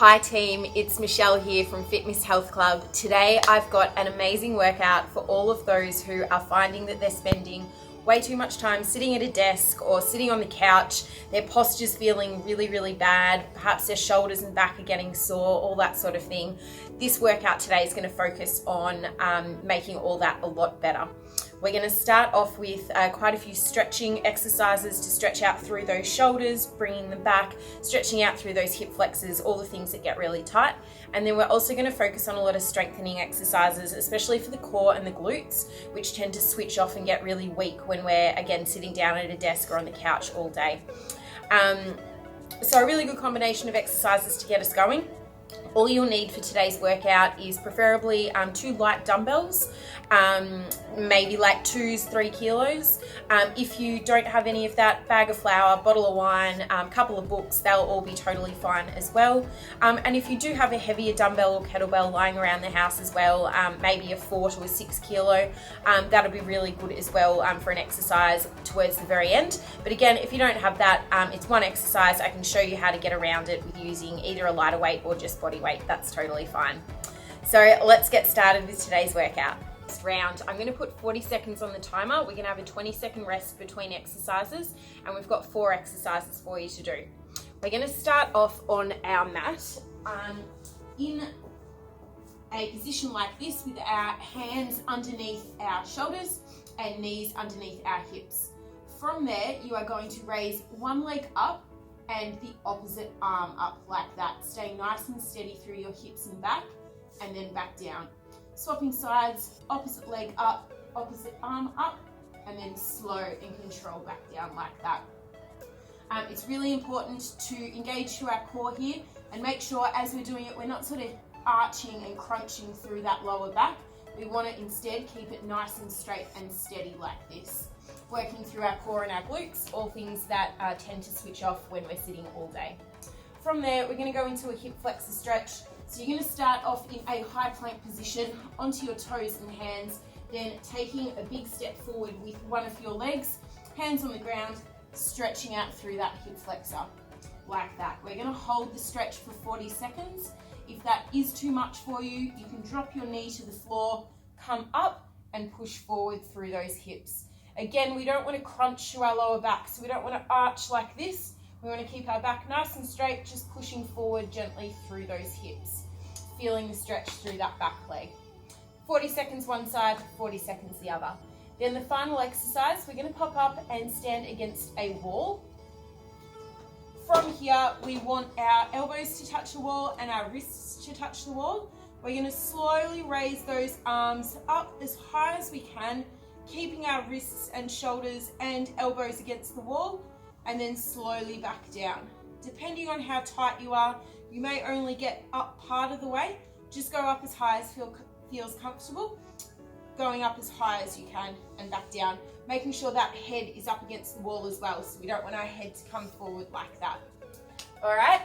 Hi team, it's Michelle here from Fitness Health Club. Today I've got an amazing workout for all of those who are finding that they're spending way too much time sitting at a desk or sitting on the couch, their posture's feeling really bad, perhaps their shoulders and back are getting sore, all that sort of thing. This workout today is going to focus on making all that a lot better. We're going to start off with quite a few stretching exercises to stretch out through those shoulders, bringing them back, stretching out through those hip flexors, all the things that get really tight. And then we're also going to focus on a lot of strengthening exercises, especially for the core and the glutes, which tend to switch off and get really weak when we're, again, sitting down at a desk or on the couch all day. So a really good combination of exercises to get us going. All you'll need for today's workout is preferably 2 light dumbbells, maybe like 3 kilos. If you don't have any of that, bag of flour, bottle of wine, couple of books, they'll all be totally fine as well. And if you do have a heavier dumbbell or kettlebell lying around the house as well, maybe a 4 to a 6 kilo, that'll be really good as well for an exercise towards the very end. But again, if you don't have that, it's one exercise. I can show you how to get around it with using either a lighter weight or just body weight. That's totally fine. So let's get started with today's workout. This round, I'm going to put 40 seconds on the timer. We're going to have a 20-second rest between exercises, and we've got 4 exercises for you to do. We're going to start off on our mat in a position like this with our hands underneath our shoulders and knees underneath our hips. From there, you are going to raise one leg up and the opposite arm up like that, staying nice and steady through your hips and back, and then back down. Swapping sides, opposite leg up, opposite arm up, and then slow and control back down like that. It's really important to engage through our core here and make sure as we're doing it, we're not sort of arching and crunching through that lower back. We want to instead keep it nice and straight and steady like this. Working through our core and our glutes, all things that tend to switch off when we're sitting all day. From there, we're going to go into a hip flexor stretch. So you're going to start off in a high plank position onto your toes and hands, then taking a big step forward with one of your legs, hands on the ground, stretching out through that hip flexor like that. We're going to hold the stretch for 40 seconds. If that is too much for you, you can drop your knee to the floor, come up and push forward through those hips. Again, we don't want to crunch through our lower back, so we don't want to arch like this. We want to keep our back nice and straight, just pushing forward gently through those hips, feeling the stretch through that back leg. 40 seconds one side, 40 seconds the other. Then the final exercise, we're going to pop up and stand against a wall. From here, we want our elbows to touch the wall and our wrists to touch the wall. We're going to slowly raise those arms up as high as we can, keeping our wrists and shoulders and elbows against the wall, and then slowly back down. Depending on how tight you are, you may only get up part of the way. Just go up as high as feels comfortable, going up as high as you can and back down, making sure that head is up against the wall as well, so we don't want our head to come forward like that. All right,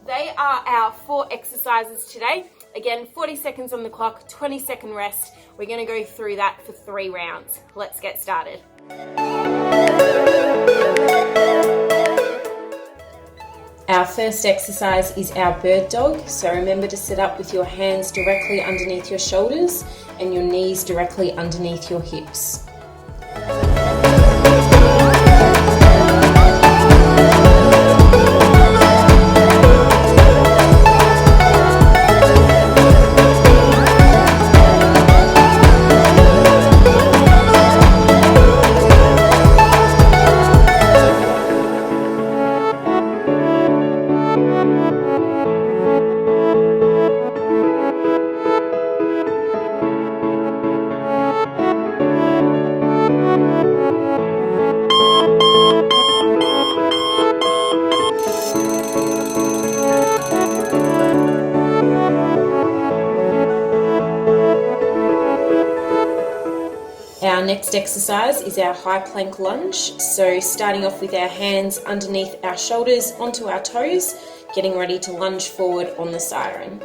they are our 4 exercises today. Again, 40 seconds on the clock, 20-second rest. We're going to go through that for 3 rounds. Let's get started. Our first exercise is our bird dog. So remember to sit up with your hands directly underneath your shoulders and your knees directly underneath your hips. Our next exercise is our high plank lunge. So starting off with our hands underneath our shoulders onto our toes, getting ready to lunge forward on the siren.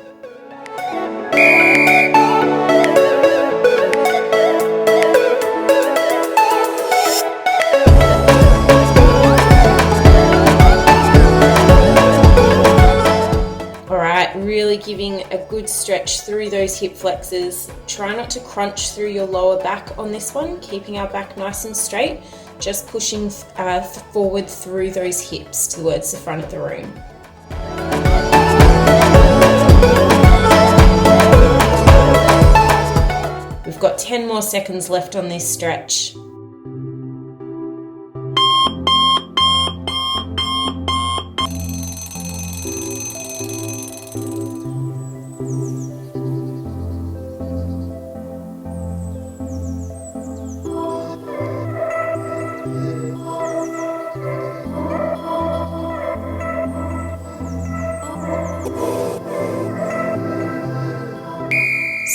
really giving a good stretch through those hip flexors. Try not to crunch through your lower back on this one, keeping our back nice and straight, just pushing forward through those hips towards the front of the room. We've got 10 more seconds left on this stretch.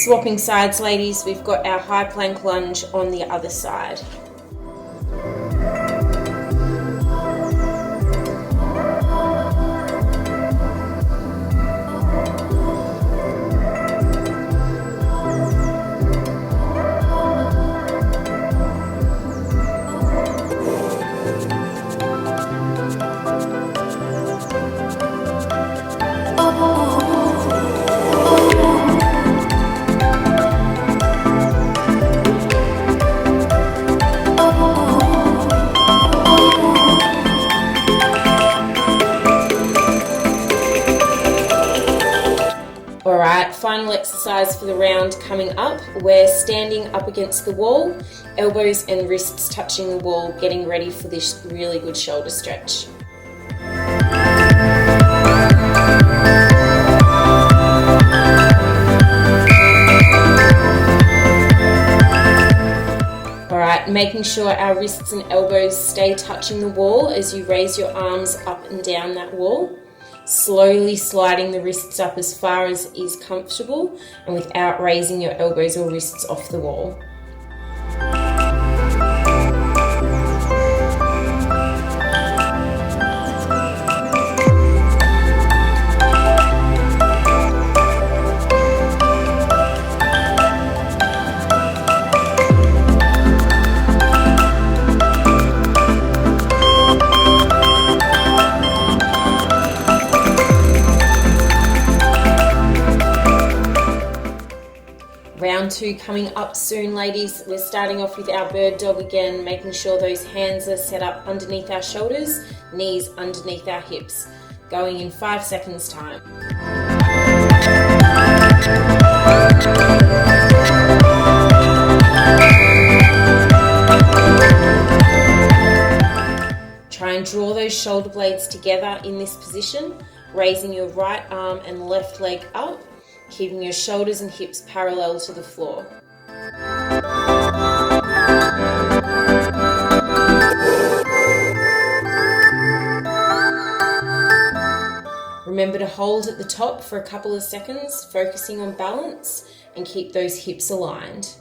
Swapping sides, ladies, we've got our high plank lunge on the other side. Alright, final exercise for the round coming up. We're standing up against the wall, elbows and wrists touching the wall, getting ready for this really good shoulder stretch. Alright, making sure our wrists and elbows stay touching the wall as you raise your arms up and down that wall. Slowly sliding the wrists up as far as is comfortable and without raising your elbows or wrists off the wall. Round two coming up soon, ladies. We're starting off with our bird dog again, making sure those hands are set up underneath our shoulders, knees underneath our hips. Going in 5 seconds time. Try and draw those shoulder blades together in this position, raising your right arm and left leg up, keeping your shoulders and hips parallel to the floor. Remember to hold at the top for a couple of seconds, focusing on balance, and keep those hips aligned.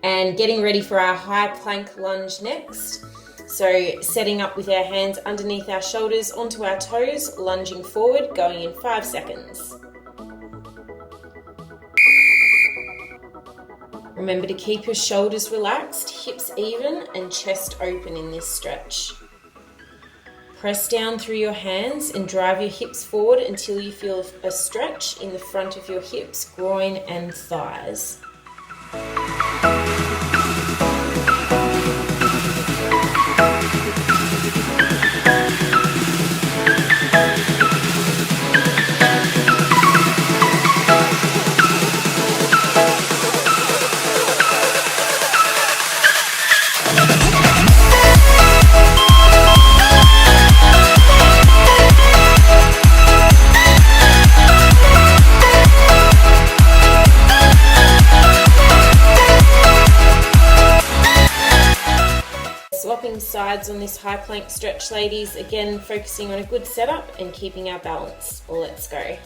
And getting ready for our high plank lunge next. So setting up with our hands underneath our shoulders onto our toes, lunging forward, going in 5 seconds. Remember to keep your shoulders relaxed, hips even, and chest open in this stretch. Press down through your hands and drive your hips forward until you feel a stretch in the front of your hips, groin, and thighs. Swapping sides on this high plank stretch, ladies. Again, focusing on a good setup and keeping our balance. Let's go.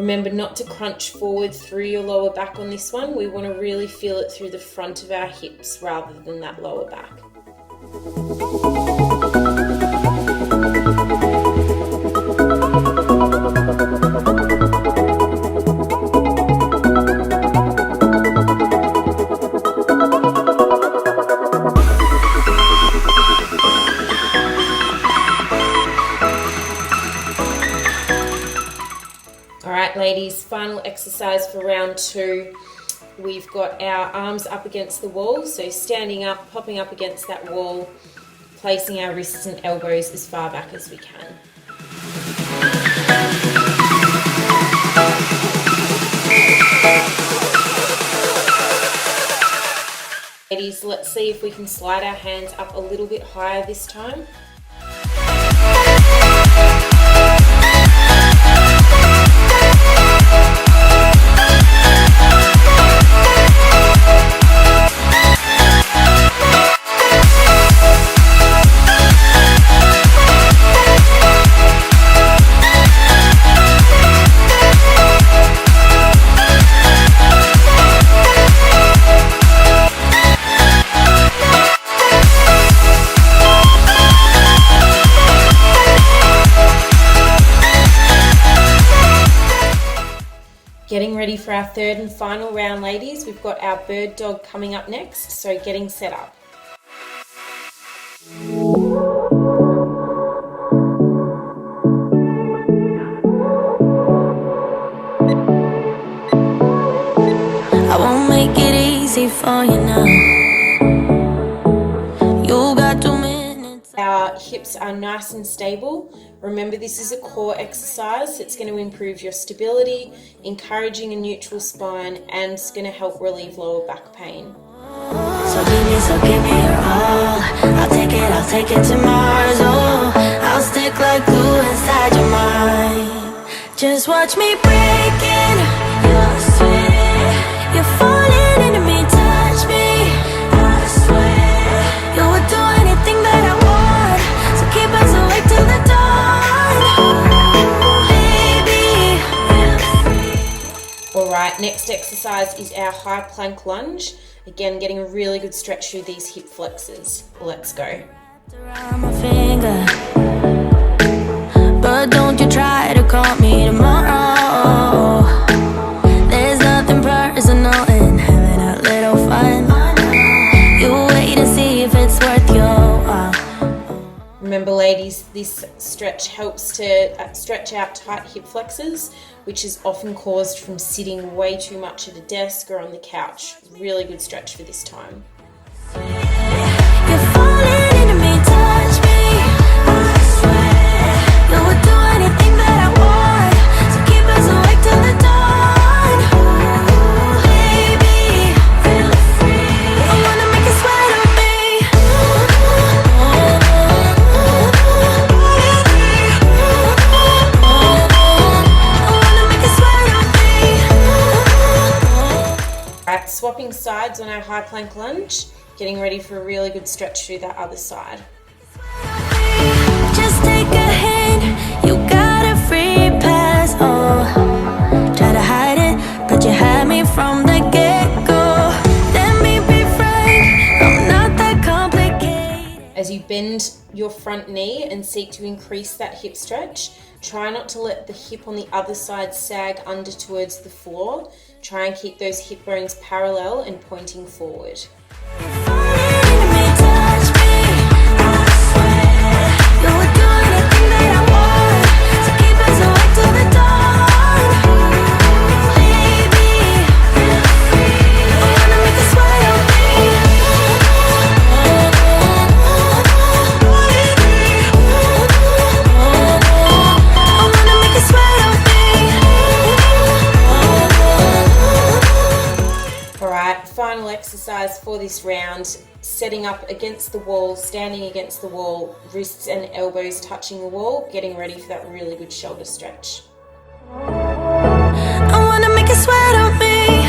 Remember not to crunch forward through your lower back on this one. We want to really feel it through the front of our hips rather than that lower back. Alright ladies, final exercise for round 2. We've got our arms up against the wall, so standing up, popping up against that wall, placing our wrists and elbows as far back as we can. Ladies, let's see if we can slide our hands up a little bit higher this time. Getting ready for our third and final round, ladies. We've got our bird dog coming up next, so getting set up. I won't make it easy for you now. You got 2 minutes. Our hips are nice and stable. Remember, this is a core exercise. It's going to improve your stability, encouraging a neutral spine, and it's going to help relieve lower back pain. So give me your all. I'll take it to Mars. Oh, I'll stick like glue inside your mind. Just watch me breaking your sweat. You're falling into me, touch me. I swear you would do anything that I want. So keep us awake till the dawn. Alright, next exercise is our high plank lunge. Again, getting a really good stretch through these hip flexors. Let's go. Around my finger, but don't you try to call me tomorrow. There's nothing personal in having a little fun. You wait and see if it's worth your while. Remember ladies, this stretch helps to stretch out tight hip flexors, which is often caused from sitting way too much at a desk or on the couch. Really good stretch for this time. You're falling into me, touch me. I swear you would do anything that I want. So keep us awake till the dawn. Baby, feel free. I wanna make you sweat on me. Alright, swapping sides on our high plank lunge, getting ready for a really good stretch through that other side. Just take a hint, you got a free pass. Oh, try to hide it, but you had me from the get-go. Let me be frank, I'm not that complicated. As you bend your front knee and seek to increase that hip stretch, try not to let the hip on the other side sag under towards the floor. Try and keep those hip bones parallel and pointing forward. Final exercise for this round, setting up against the wall, standing against the wall, wrists and elbows touching the wall, getting ready for that really good shoulder stretch. I wanna make you sweat on me.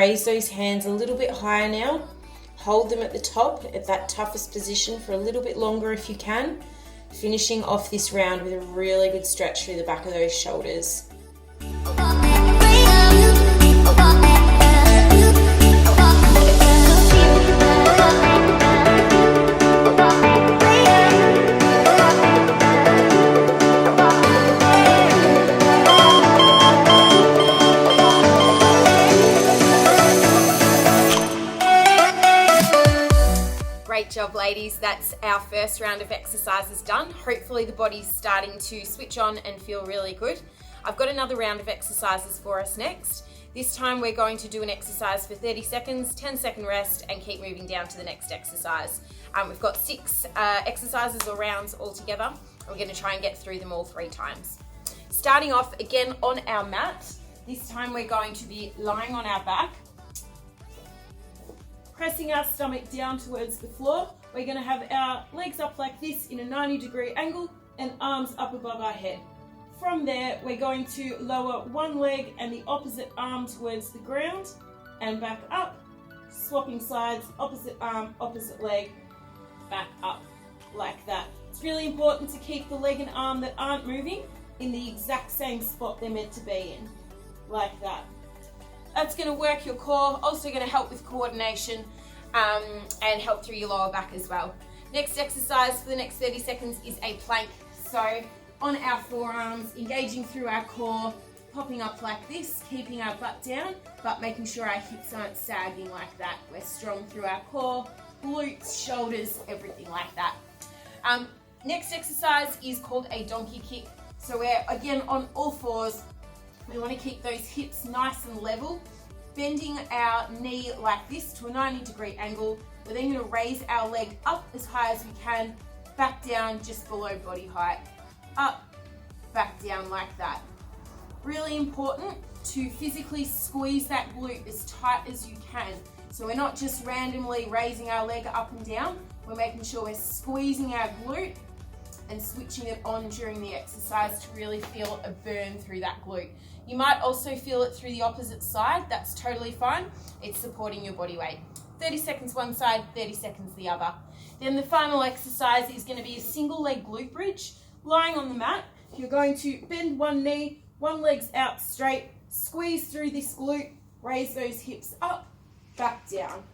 raise those hands a little bit higher now. Hold them at the top at that toughest position for a little bit longer if you can. Finishing off this round with a really good stretch through the back of those shoulders. Great job, ladies. That's our first round of exercises done. Hopefully the body's starting to switch on and feel really good. I've got another round of exercises for us next. This time we're going to do an exercise for 30 seconds, 10-second rest, and keep moving down to the next exercise. We've got 6 exercises or rounds altogether. We're going to try and get through them all 3 times. Starting off again on our mat. This time we're going to be lying on our back, pressing our stomach down towards the floor. We're going to have our legs up like this in a 90-degree angle and arms up above our head. From there, we're going to lower one leg and the opposite arm towards the ground and back up, swapping sides, opposite arm, opposite leg, back up like that. It's really important to keep the leg and arm that aren't moving in the exact same spot they're meant to be in, like that. That's going to work your core, also going to help with coordination and help through your lower back as well. Next exercise for the next 30 seconds is a plank. So on our forearms, engaging through our core, popping up like this, keeping our butt down, but making sure our hips aren't sagging like that. We're strong through our core, glutes, shoulders, everything like that. Next exercise is called a donkey kick. So we're again on all fours. We want to keep those hips nice and level, bending our knee like this to a 90-degree angle. We're then going to raise our leg up as high as we can, back down just below body height, up, back down like that. Really important to physically squeeze that glute as tight as you can. So we're not just randomly raising our leg up and down, we're making sure we're squeezing our glute and switching it on during the exercise to really feel a burn through that glute. You might also feel it through the opposite side. That's totally fine. It's supporting your body weight. 30 seconds one side, 30 seconds the other. Then the final exercise is going to be a single leg glute bridge. Lying on the mat, you're going to bend one knee, one leg's out straight, squeeze through this glute, raise those hips up, back down,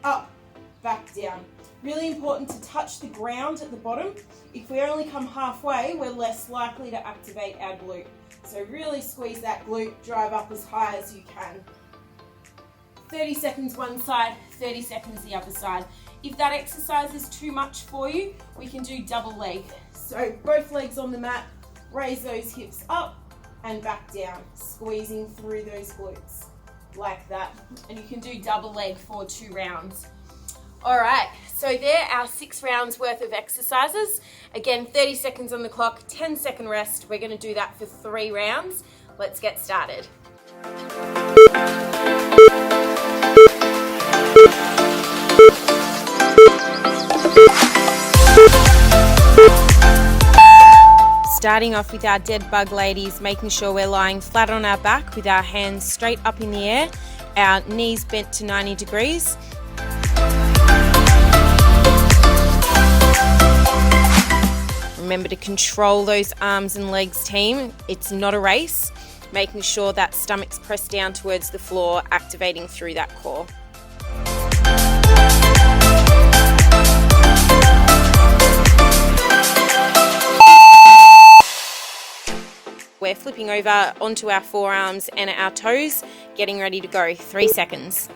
up, back down. Really important to touch the ground at the bottom. If we only come halfway, we're less likely to activate our glute. So really squeeze that glute, drive up as high as you can. 30 seconds one side, 30 seconds the other side. If that exercise is too much for you, we can do double leg. So both legs on the mat, raise those hips up and back down, squeezing through those glutes like that. And you can do double leg for 2 rounds. All right, so there are 6 rounds worth of exercises. Again, 30 seconds on the clock, 10-second rest. We're going to do that for 3 rounds. Let's get started. Starting off with our dead bug, ladies, making sure we're lying flat on our back with our hands straight up in the air, our knees bent to 90 degrees. Remember to control those arms and legs, team. It's not a race. Making sure that stomach's pressed down towards the floor, activating through that core. We're flipping over onto our forearms and our toes, getting ready to go. 3 seconds.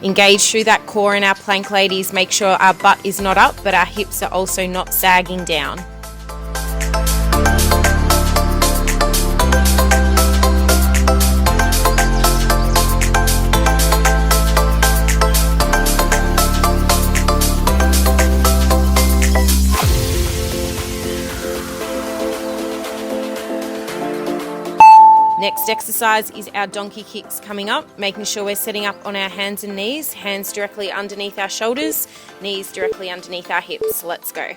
Engage through that core in our plank, ladies. Make sure our butt is not up, but our hips are also not sagging down. Next exercise is our donkey kicks coming up, making sure we're setting up on our hands and knees, hands directly underneath our shoulders, knees directly underneath our hips. Let's go.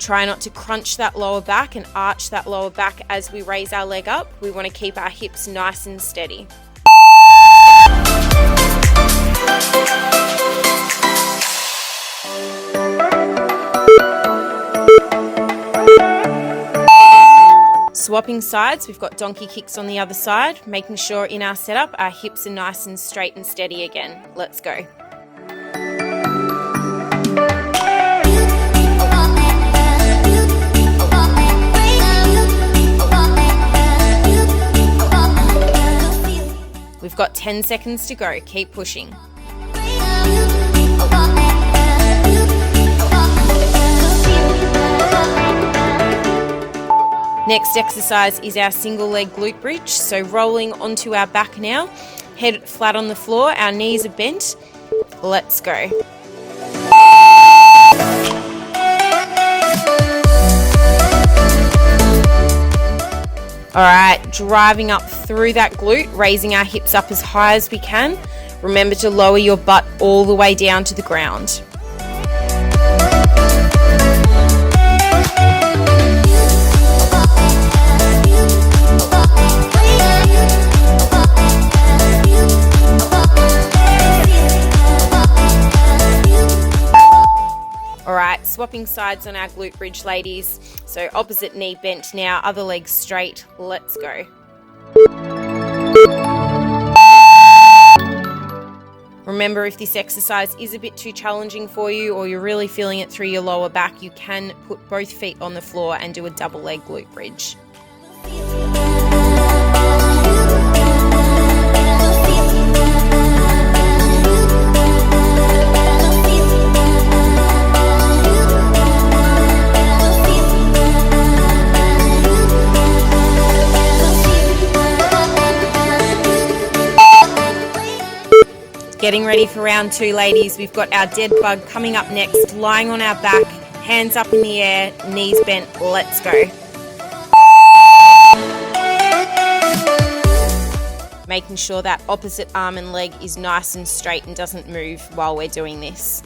Try not to crunch that lower back and arch that lower back as we raise our leg up. We want to keep our hips nice and steady. Swapping sides, we've got donkey kicks on the other side, making sure in our setup our hips are nice and straight and steady again. Let's go. We've got 10 seconds to go. Keep pushing. Next exercise is our single leg glute bridge. So rolling onto our back now, head flat on the floor, our knees are bent. Let's go. All right, driving up through that glute, raising our hips up as high as we can. Remember to lower your butt all the way down to the ground. Alright, swapping sides on our glute bridge, ladies. So opposite knee bent now, other leg straight. Let's go. Remember, if this exercise is a bit too challenging for you or you're really feeling it through your lower back, you can put both feet on the floor and do a double leg glute bridge. Getting ready for round 2, ladies. We've got our dead bug coming up next, lying on our back, hands up in the air, knees bent. Let's go. Making sure that opposite arm and leg is nice and straight and doesn't move while we're doing this.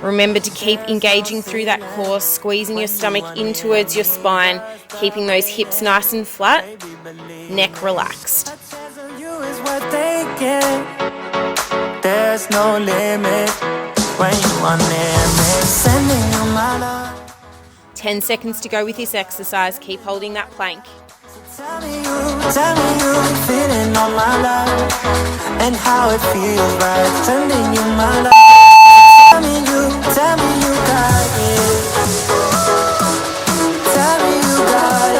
Remember to keep engaging through that core, squeezing your stomach in towards your spine, keeping those hips nice and flat, neck relaxed. There's no limit when you are near me. 10 seconds to go with this exercise. Keep holding that plank. Tell me you feeling on my love and how it feels right, sending you my love. Tell me you got it. Tell me you got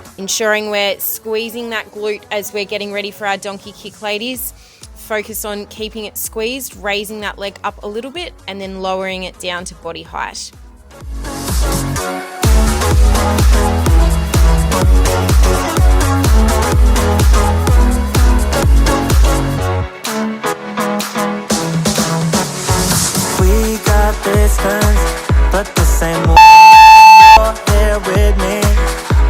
it. Ensuring we're squeezing that glute as we're getting ready for our donkey kick, ladies. Focus on keeping it squeezed, raising that leg up a little bit and then lowering it down to body height. We got distance, but the same more. You're here with me,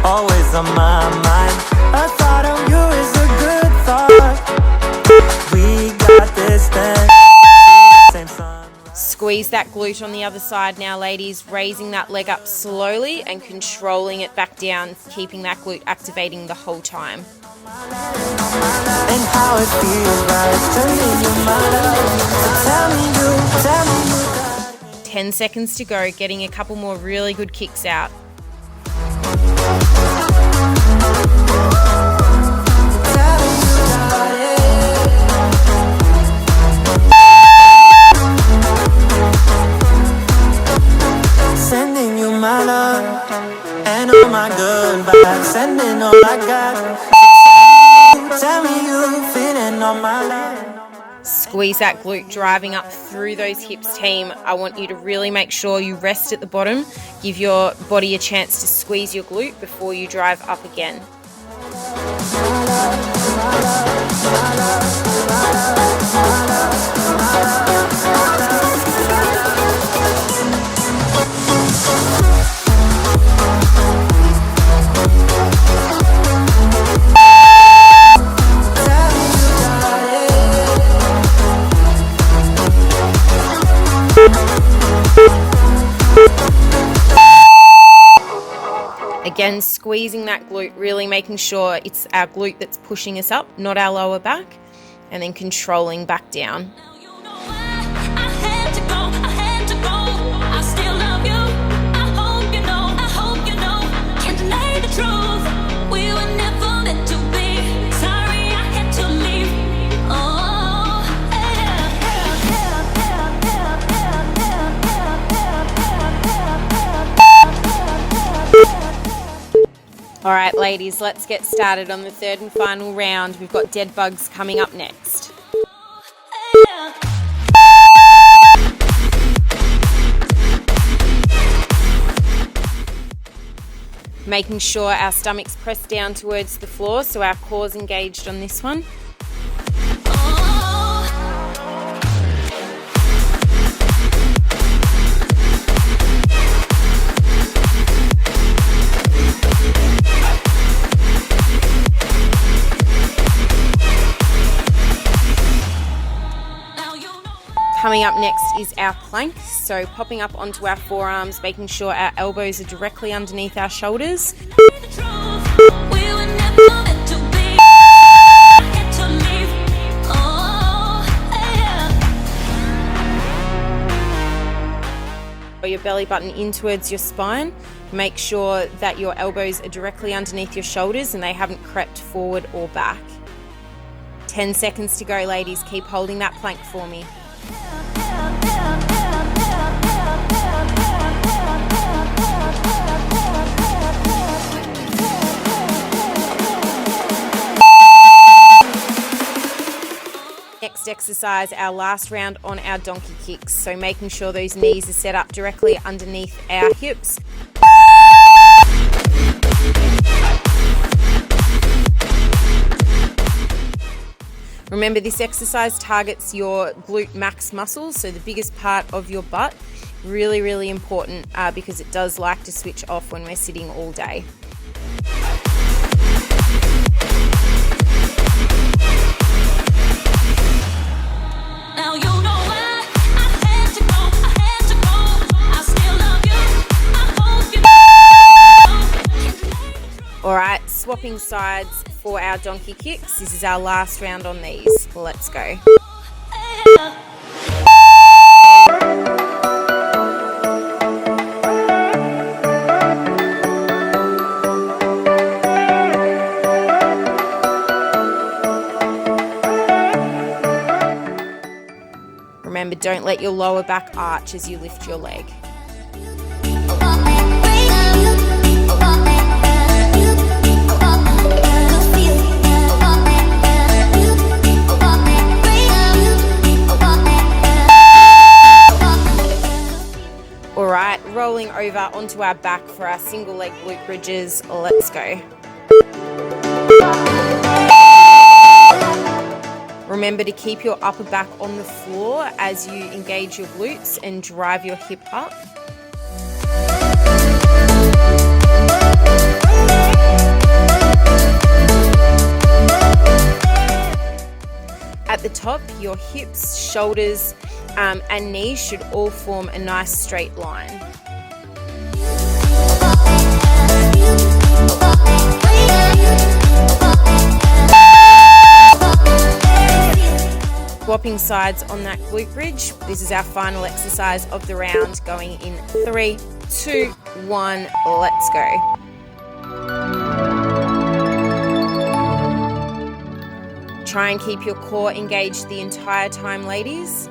always on my mind. A thought of you is a good thought. We got distance. Squeeze that glute on the other side now, ladies, raising that leg up slowly and controlling it back down, keeping that glute activating the whole time. And how it feels right, turning you my love. So tell me you 10 seconds to go, getting a couple more really good kicks out. Sending you my love and all my good vibes, sending all I got. Tell me you feeling squeeze that glute driving up through those hips, team. I want you to really make sure you rest at the bottom. Give your body a chance to squeeze your glute before you drive up again. Again, squeezing that glute, really making sure it's our glute that's pushing us up, not our lower back, and then controlling back down. All right, ladies, let's get started on the third and final round. We've got dead bugs coming up next. Making sure our stomach's pressed down towards the floor, so our core's engaged on this one. Coming up next is our plank, so popping up onto our forearms, making sure our elbows are directly underneath our shoulders. Your belly button in towards your spine. Make sure that your elbows are directly underneath your shoulders and they haven't crept forward or back. 10 seconds to go, ladies. Keep holding that plank for me. Next exercise, our last round on our donkey kicks. So making sure those knees are set up directly underneath our hips. Remember, this exercise targets your glute max muscles, so the biggest part of your butt. Really, really important because it does like to switch off when we're sitting all day. All right, swapping sides for our donkey kicks. This is our last round on these. Let's go. Remember, don't let your lower back arch as you lift your leg. All right, rolling over onto our back for our single leg glute bridges. Let's go. Remember to keep your upper back on the floor as you engage your glutes and drive your hip up. At the top, your hips, shoulders, and knees should all form a nice straight line. Swapping sides on that glute bridge. This is our final exercise of the round, going in 3, 2, 1, let's go. Try and keep your core engaged the entire time, ladies.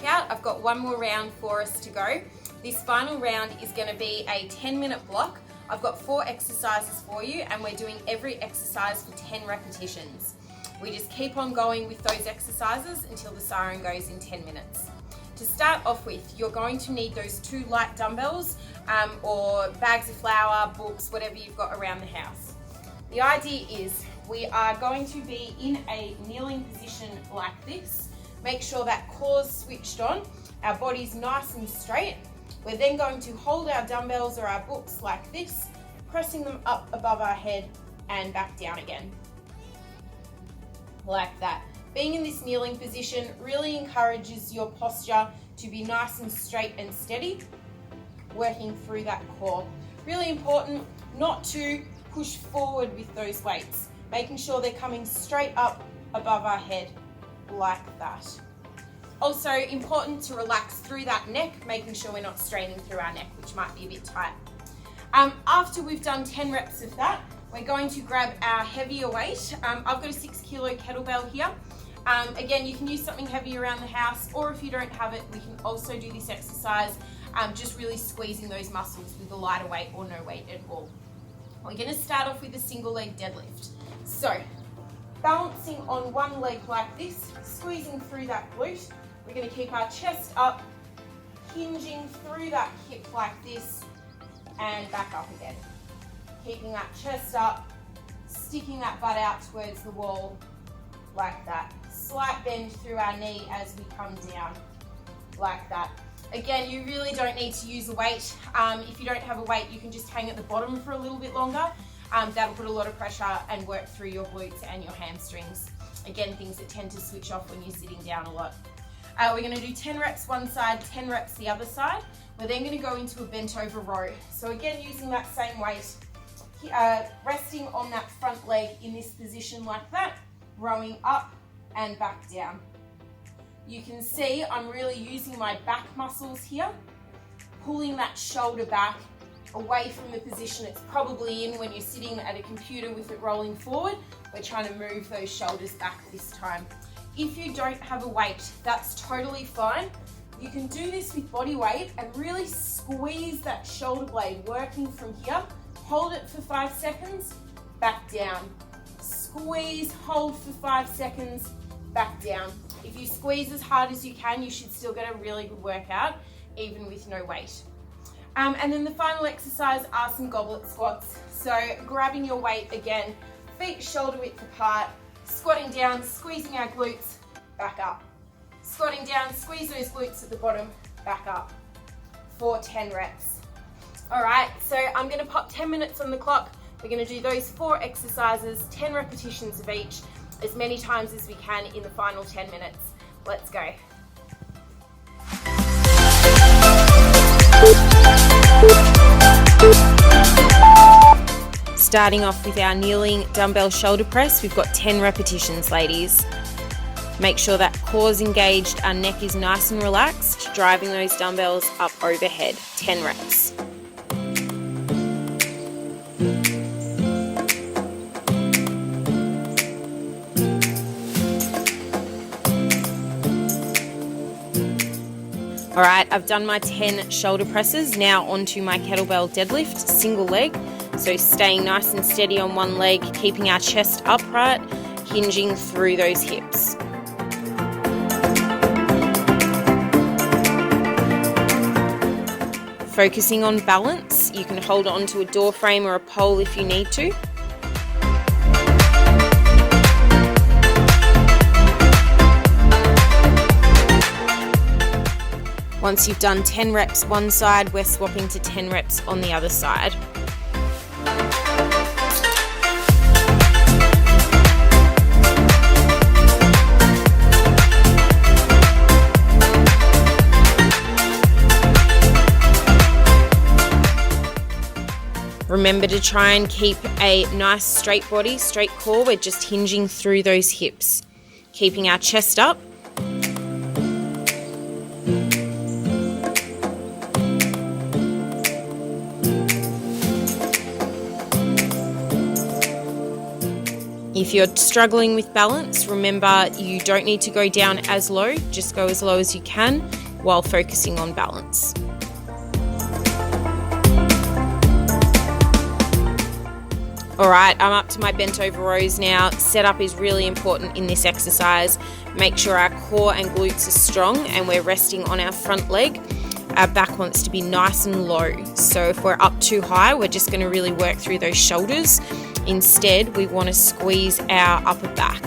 workout. I've got one more round for us to go. This final round is going to be a 10-minute block. I've got 4 exercises for you, and we're doing every exercise for 10 repetitions. We just keep on going with those exercises until the siren goes in 10 minutes. To start off with, you're going to need those 2 light dumbbells or bags of flour, books, whatever you've got around the house. The idea is we are going to be in a kneeling position like this. Make sure that core's switched on, our body's nice and straight. We're then going to hold our dumbbells or our books like this, pressing them up above our head and back down again. Like that. Being in this kneeling position really encourages your posture to be nice and straight and steady, working through that core. Really important not to push forward with those weights, making sure they're coming straight up above our head like that. Also important to relax through that neck, making sure we're not straining through our neck, which might be a bit tight. After we've done 10 reps of that, we're going to grab our heavier weight. I've got a 6 kilo kettlebell here. Again, you can use something heavy around the house, or if you don't have it, we can also do this exercise, just really squeezing those muscles with a lighter weight or no weight at all. We're going to start off with a single leg deadlift. So, balancing on one leg like this, squeezing through that glute. We're going to keep our chest up, hinging through that hip like this, and back up again. Keeping that chest up, sticking that butt out towards the wall, like that. Slight bend through our knee as we come down, like that. Again, you really don't need to use a weight. If you don't have a weight, you can just hang at the bottom for a little bit longer. That'll put a lot of pressure and work through your glutes and your hamstrings. Again, things that tend to switch off when you're sitting down a lot. We're going to do 10 reps one side, 10 reps the other side. We're then going to go into a bent over row. So again, using that same weight, resting on that front leg in this position like that, rowing up and back down. You can see I'm really using my back muscles here, pulling that shoulder back away from the position it's probably in when you're sitting at a computer with it rolling forward. We're trying to move those shoulders back this time. If you don't have a weight, that's totally fine. You can do this with body weight and really squeeze that shoulder blade, working from here. Hold it for 5 seconds, back down. Squeeze, hold for 5 seconds, back down. If you squeeze as hard as you can, you should still get a really good workout, even with no weight. And then the final exercise are some goblet squats. So grabbing your weight again, feet shoulder width apart, squatting down, squeezing our glutes, back up. Squatting down, squeeze those glutes at the bottom, back up for 10 reps. All right, so I'm gonna pop 10 minutes on the clock. We're gonna do those 4 exercises, 10 repetitions of each, as many times as we can in the final 10 minutes. Let's go. Starting off with our kneeling dumbbell shoulder press, we've got 10 repetitions, ladies. Make sure that core's engaged, our neck is nice and relaxed, driving those dumbbells up overhead. 10 reps. All right, I've done my 10 shoulder presses. Now onto my kettlebell deadlift, single leg. So staying nice and steady on one leg, keeping our chest upright, hinging through those hips. Focusing on balance, you can hold on to a door frame or a pole if you need to. Once you've done 10 reps one side, we're swapping to 10 reps on the other side. Remember to try and keep a nice straight body, straight core. We're just hinging through those hips, keeping our chest up. If If you're struggling with balance, remember you don't need to go down as low, just go as low as you can while focusing on balance. All right, I'm up to my bent over rows now. Setup is really important in this exercise. Make sure our core and glutes are strong and we're resting on our front leg. Our back wants to be nice and low. So if we're up too high, we're just going to really work through those shoulders. Instead, we want to squeeze our upper back.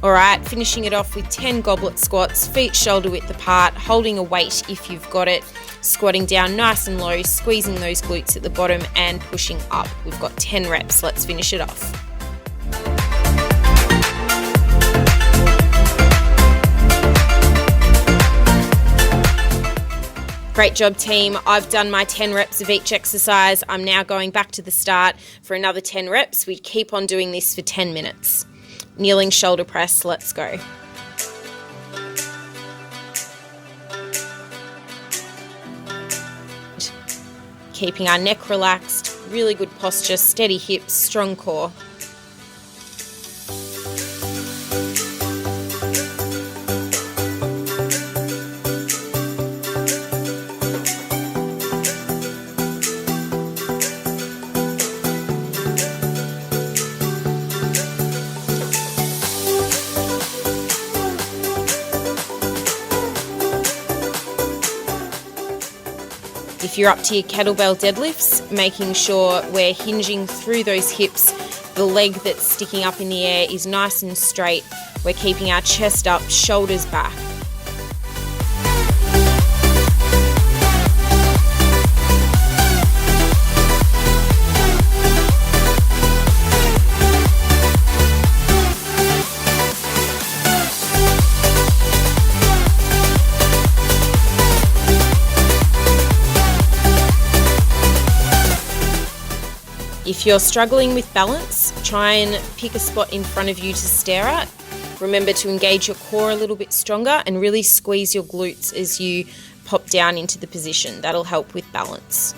All right, finishing it off with 10 goblet squats, feet shoulder width apart, holding a weight if you've got it, squatting down nice and low, squeezing those glutes at the bottom and pushing up. We've got 10 reps, let's finish it off. Great job, team. I've done my 10 reps of each exercise. I'm now going back to the start for another 10 reps. We keep on doing this for 10 minutes. Kneeling shoulder press, let's go. Keeping our neck relaxed, really good posture, steady hips, strong core. If you're up to your kettlebell deadlifts, making sure we're hinging through those hips. The leg that's sticking up in the air is nice and straight. We're keeping our chest up, shoulders back. If you're struggling with balance, try and pick a spot in front of you to stare at. Remember to engage your core a little bit stronger and really squeeze your glutes as you pop down into the position. That'll help with balance.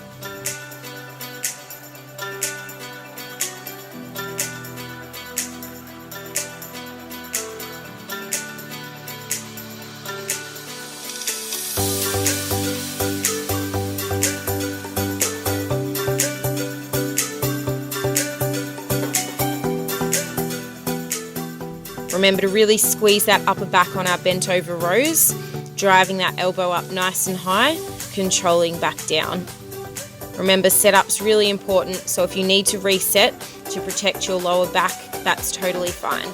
Remember to really squeeze that upper back on our bent over rows, driving that elbow up nice and high, controlling back down. Remember, setup's really important, so if you need to reset to protect your lower back, that's totally fine.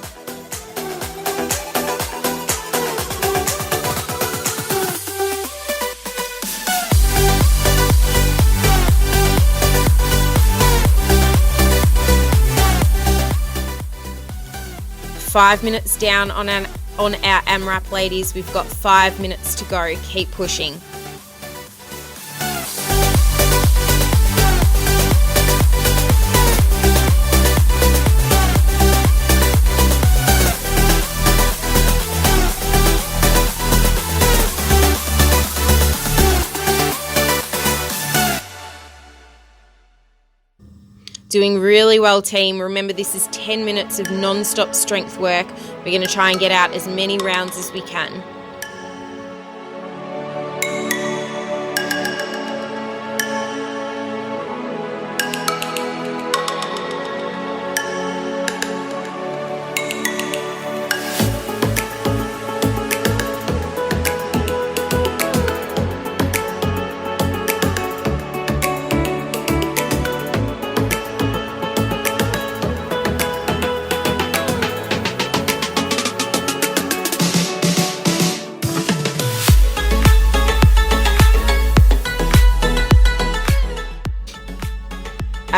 Five minutes down on our AMRAP, ladies. We've got 5 minutes to go. Keep pushing. Doing really well, team. Remember, this is 10 minutes of non-stop strength work. We're going to try and get out as many rounds as we can.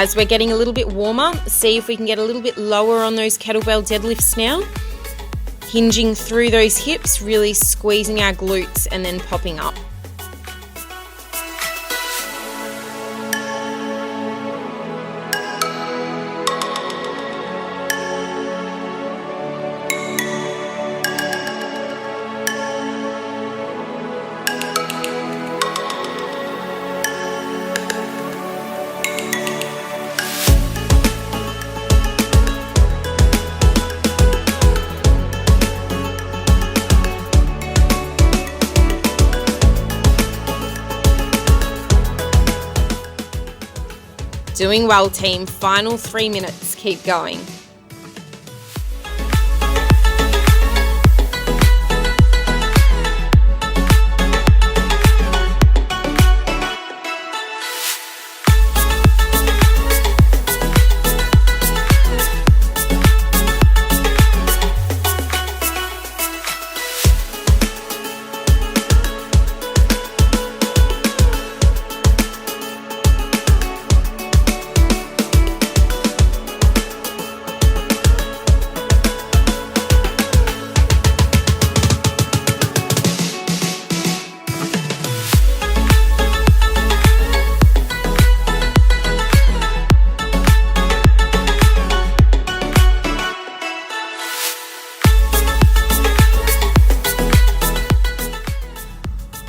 As we're getting a little bit warmer, see if we can get a little bit lower on those kettlebell deadlifts now. Hinging through those hips, really squeezing our glutes and then popping up. Doing well, team. Final 3 minutes. Keep going.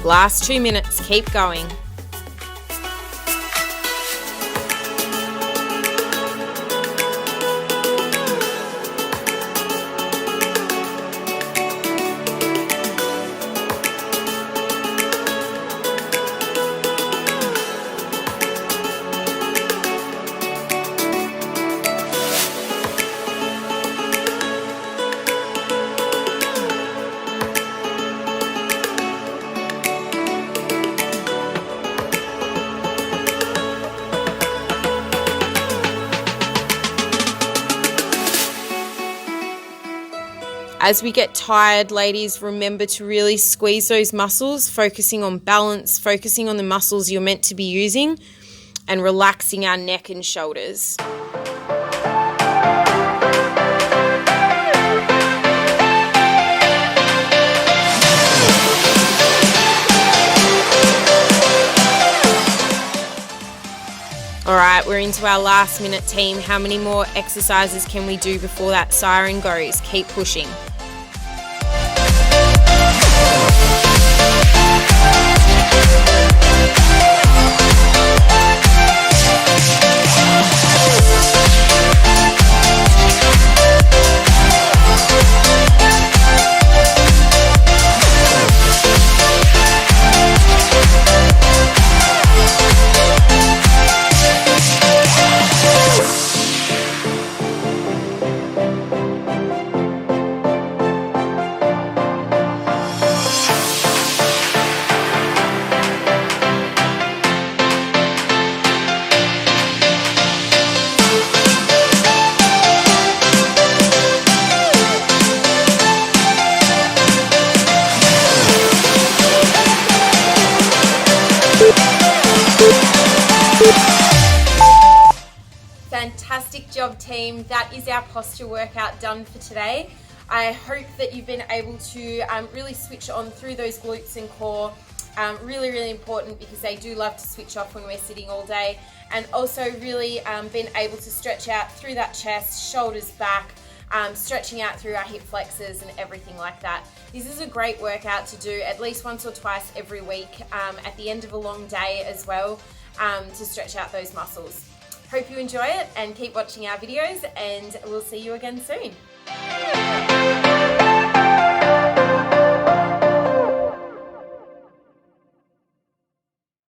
Last 2 minutes, keep going. As we get tired, ladies, remember to really squeeze those muscles, focusing on balance, focusing on the muscles you're meant to be using, and relaxing our neck and shoulders. All right, we're into our last minute, team. How many more exercises can we do before that siren goes? Keep pushing. Fantastic job, team. That is our posture workout done for today. I hope that you've been able to really switch on through those glutes and core. Really important because they do love to switch off when we're sitting all day. And also really been able to stretch out through that chest, shoulders back, stretching out through our hip flexors and everything like that. This is a great workout to do at least once or twice every week at the end of a long day as well, to stretch out those muscles. Hope you enjoy it and keep watching our videos, and we'll see you again soon.